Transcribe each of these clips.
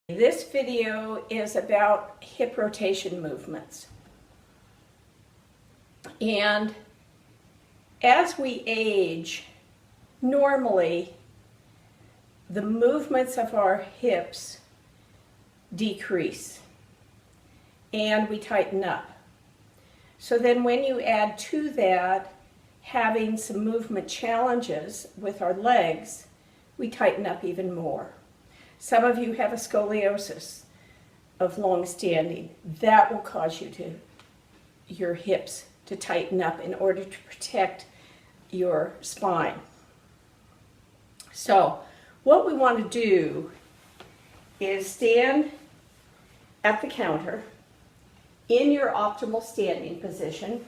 This video is about hip rotation movements. And as we age, normally the movements of our hips decrease and we tighten up. So then when you add to that having some movement challenges with our legs, we tighten up even more. Some of you have a scoliosis of long standing. That will cause your hips to tighten up in order to protect your spine. So what we want to do is stand at the counter in your optimal standing position.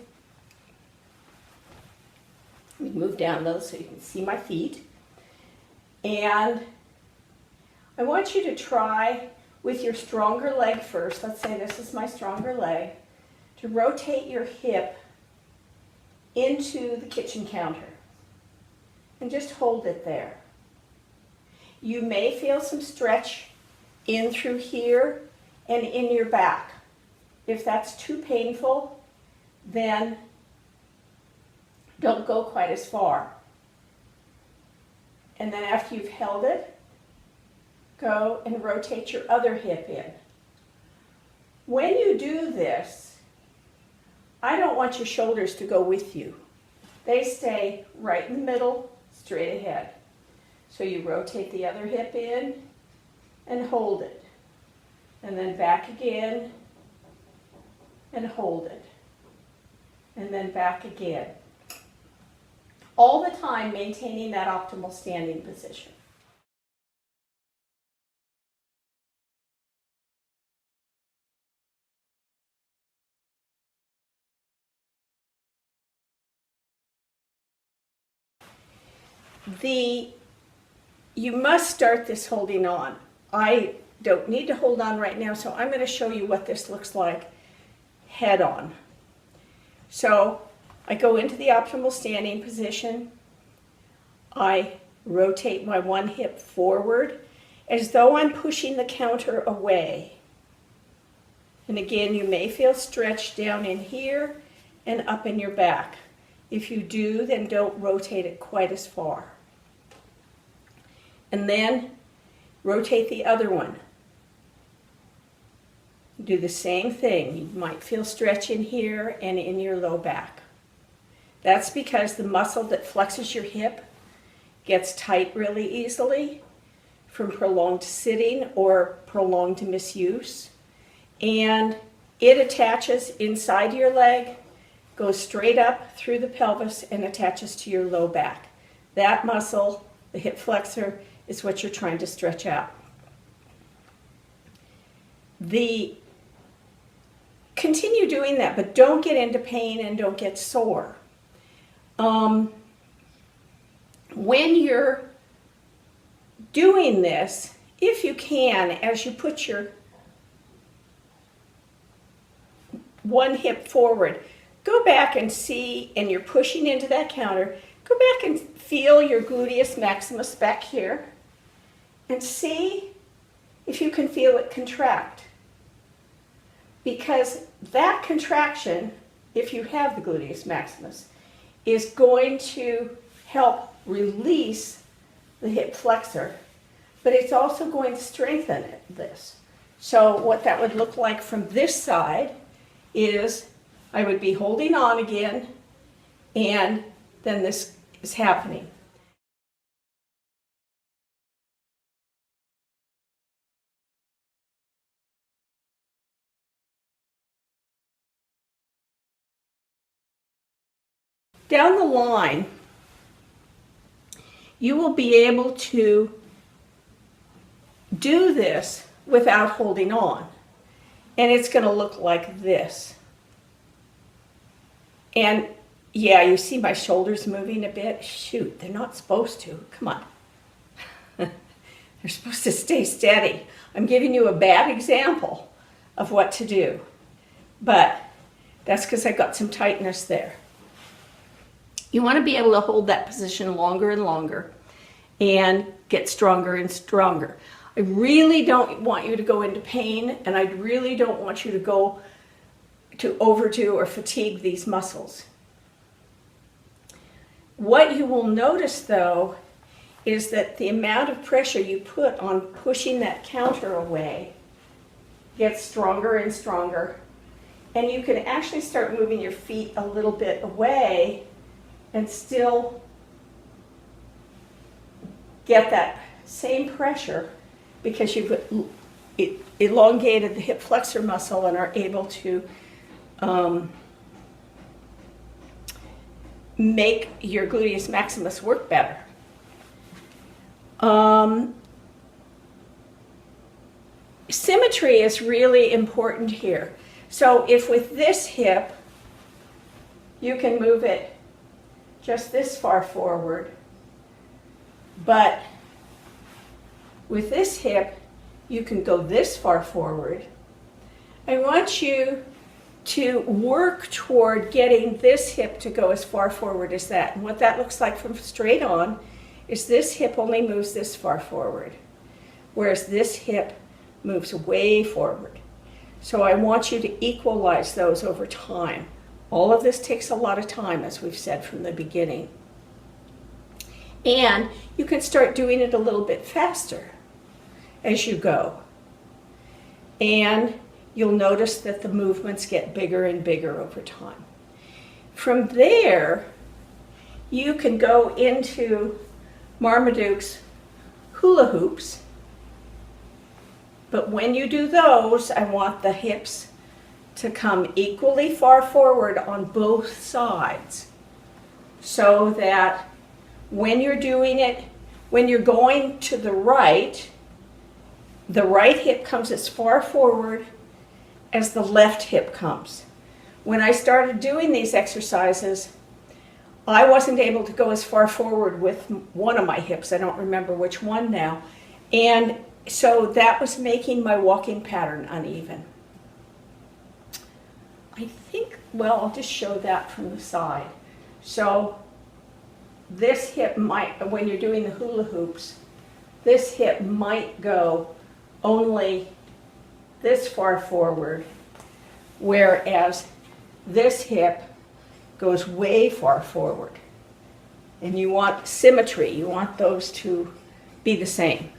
Let me move down those so you can see my feet. And I want you to try with your stronger leg first, let's say this is my stronger leg, to rotate your hip into the kitchen counter and just hold it there. You may feel some stretch in through here and in your back. If that's too painful, then don't go quite as far. And then after you've held it, go and rotate your other hip in. When you do this, I don't want your shoulders to go with you. They stay right in the middle, straight ahead. So you rotate the other hip in and hold it. And then back again and hold it. And then back again. All the time maintaining that optimal standing position. You must start this holding on. I don't need to hold on right now, so I'm going to show you what this looks like head on. So I go into the optimal standing position. I rotate my one hip forward as though I'm pushing the counter away. And again, you may feel stretch down in here and up in your back. If you do, then don't rotate it quite as far. And then rotate the other one. Do the same thing. You might feel stretch in here and in your low back. That's because the muscle that flexes your hip gets tight really easily from prolonged sitting or prolonged misuse. And it attaches inside your leg, goes straight up through the pelvis and attaches to your low back. That muscle, the hip flexor, is what you're trying to stretch out. Continue doing that, but don't get into pain and don't get sore. When you're doing this, if you can, as you put your one hip forward, go back and see, and you're pushing into that counter, go back and feel your gluteus maximus back here and see if you can feel it contract. Because that contraction, if you have the gluteus maximus, is going to help release the hip flexor, but it's also going to strengthen this. So what that would look like from this side is I would be holding on again, and then this is happening. Down the line, you will be able to do this without holding on. And it's going to look like this. And yeah, you see my shoulders moving a bit. Shoot, they're not supposed to. Come on. They're supposed to stay steady. I'm giving you a bad example of what to do. But that's because I got some tightness there. You want to be able to hold that position longer and longer and get stronger and stronger. I really don't want you to go into pain, and I really don't want you to go to overdo or fatigue these muscles. What you will notice though is that the amount of pressure you put on pushing that counter away gets stronger and stronger, and you can actually start moving your feet a little bit away and still get that same pressure because you've elongated the hip flexor muscle and are able to make your gluteus maximus work better. Symmetry is really important here. So if with this hip, you can move it just this far forward, but with this hip, you can go this far forward. I want you to work toward getting this hip to go as far forward as that. And what that looks like from straight on is this hip only moves this far forward, whereas this hip moves way forward. So I want you to equalize those over time. All of this takes a lot of time, as we've said from the beginning. And you can start doing it a little bit faster as you go. And you'll notice that the movements get bigger and bigger over time. From there, you can go into Marmaduke's hula hoops. But when you do those, I want the hips to come equally far forward on both sides, so that when you're doing it, when you're going to the right hip comes as far forward as the left hip comes. When I started doing these exercises, I wasn't able to go as far forward with one of my hips. I don't remember which one now. And so that was making my walking pattern uneven. I think, well, I'll just show that from the side. So this hip might, when you're doing the hula hoops, this hip might go only this far forward, whereas this hip goes way far forward. And you want symmetry, you want those to be the same.